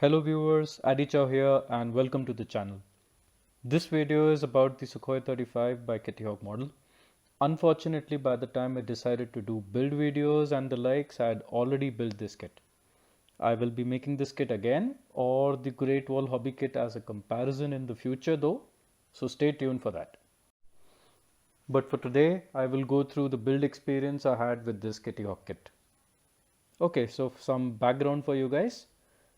Hello viewers, Adi Chow here and welcome to the channel. This video is about the Sukhoi 35 by Kitty Hawk model. Unfortunately, by the time I decided to do build videos and the likes, I had already built this kit. I will be making this kit again or the Great Wall Hobby kit as a comparison in the future though, so stay tuned for that. But for today, I will go through the build experience I had with this Kitty Hawk kit. Okay, so some background for you guys.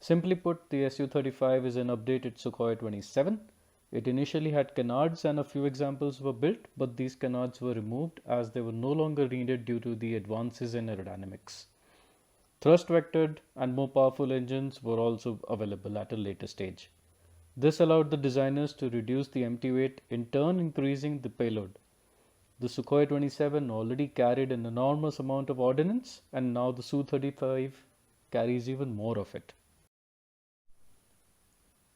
Simply put, the Su-35 is an updated Sukhoi 27. It initially had canards and a few examples were built, but these canards were removed as they were no longer needed due to the advances in aerodynamics. Thrust vectored and more powerful engines were also available at a later stage. This allowed the designers to reduce the empty weight, in turn increasing the payload. The Sukhoi 27 already carried an enormous amount of ordnance, and now the Su-35 carries even more of it.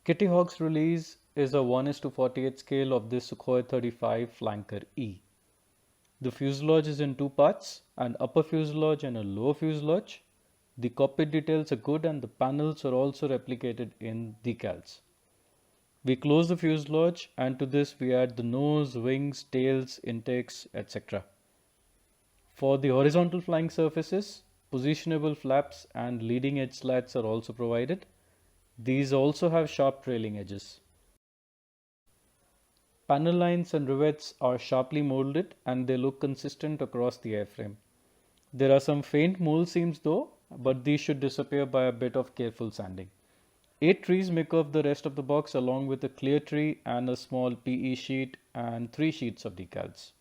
Kitty Hawk's release is a 1:48 scale of this Sukhoi 35 Flanker E. The fuselage is in two parts, an upper fuselage and a lower fuselage. The cockpit details are good and the panels are also replicated in decals. We close the fuselage and to this we add the nose, wings, tails, intakes, etc. For the horizontal flying surfaces, positionable flaps and leading edge slats are also provided. These also have sharp trailing edges. Panel lines and rivets are sharply molded and they look consistent across the airframe. There are some faint mole seams though, but these should disappear by a bit of careful sanding. 8 trees make up the rest of the box along with a clear tree and a small PE sheet and 3 sheets of decals.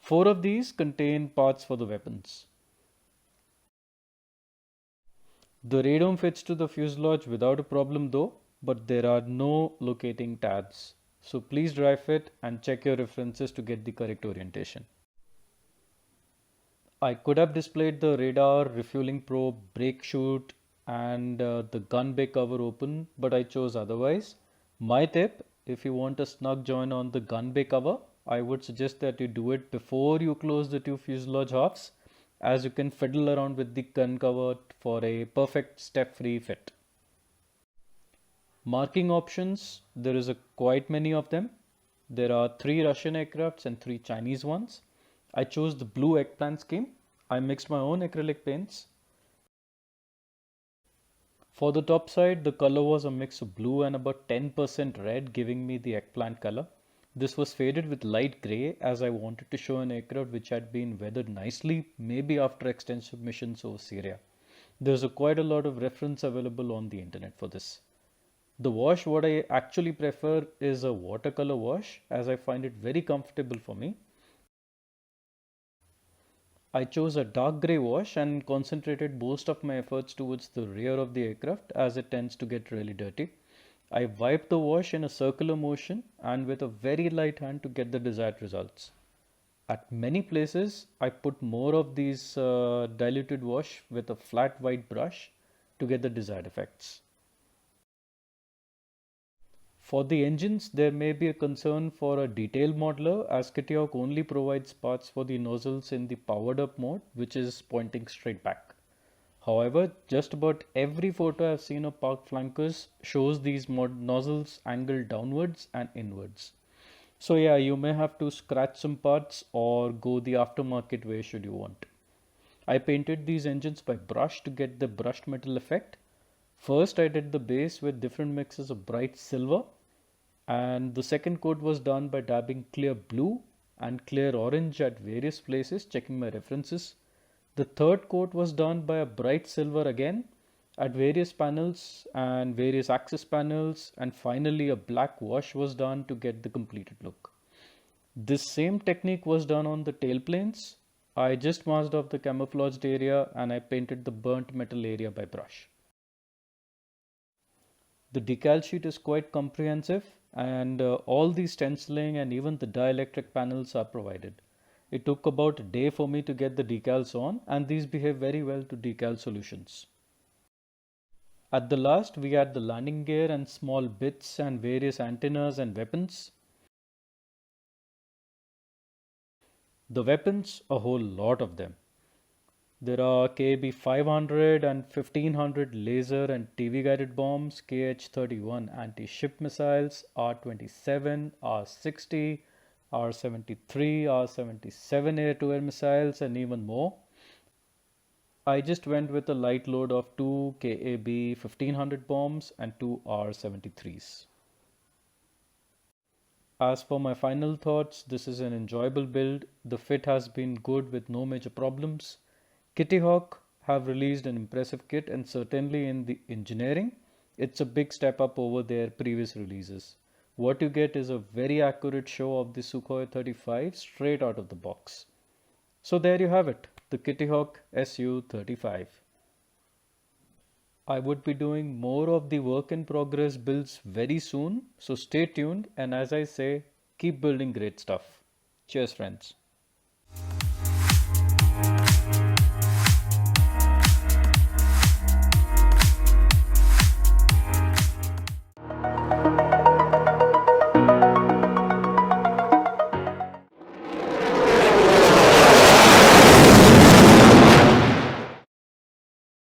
4 of these contain parts for the weapons. The radome fits to the fuselage without a problem though, but there are no locating tabs. So please dry fit and check your references to get the correct orientation. I could have displayed the radar, refueling probe, brake chute and the gun bay cover open, but I chose otherwise. My tip, if you want a snug join on the gun bay cover, I would suggest that you do it before you close the two fuselage halves, as you can fiddle around with the gun cover for a perfect step-free fit. Marking options, there is quite many of them. There are 3 Russian aircrafts and 3 Chinese ones. I chose the blue eggplant scheme. I mixed my own acrylic paints. For the top side, the color was a mix of blue and about 10% red, giving me the eggplant color. This was faded with light grey as I wanted to show an aircraft which had been weathered nicely, maybe after extensive missions over Syria. There's quite a lot of reference available on the internet for this. The wash, what I actually prefer is a watercolor wash as I find it very comfortable for me. I chose a dark grey wash and concentrated most of my efforts towards the rear of the aircraft as it tends to get really dirty. I wiped the wash in a circular motion and with a very light hand to get the desired results. At many places, I put more of these diluted wash with a flat white brush to get the desired effects. For the engines, there may be a concern for a detail modeler as Kitty Hawk only provides parts for the nozzles in the powered up mode, which is pointing straight back. However, just about every photo I've seen of parked flankers shows these nozzles angled downwards and inwards. So yeah, you may have to scratch some parts or go the aftermarket way should you want. I painted these engines by brush to get the brushed metal effect. First I did the base with different mixes of bright silver, and the second coat was done by dabbing clear blue and clear orange at various places, checking my references. The third coat was done by a bright silver again at various panels and various access panels, and finally a black wash was done to get the completed look. This same technique was done on the tailplanes. I just masked off the camouflaged area and I painted the burnt metal area by brush. The decal sheet is quite comprehensive and all the stenciling and even the dielectric panels are provided. It took about a day for me to get the decals on, and these behave very well to decal solutions. At the last, we add the landing gear and small bits and various antennas and weapons. The weapons, a whole lot of them. There are KAB 500 and 1500 laser and TV guided bombs, KH-31 anti-ship missiles, R-27, R-60, R-73, R-77 air-to-air missiles, and even more. I just went with a light load of 2 KAB 1500 bombs and 2 R-73s. As for my final thoughts, this is an enjoyable build. The fit has been good with no major problems. Kitty Hawk have released an impressive kit, and certainly in the engineering, it's a big step up over their previous releases. What you get is a very accurate show of the Sukhoi 35 straight out of the box. So there you have it, the Kitty Hawk Su-35. I would be doing more of the work in progress builds very soon, so stay tuned, and as I say, keep building great stuff. Cheers friends.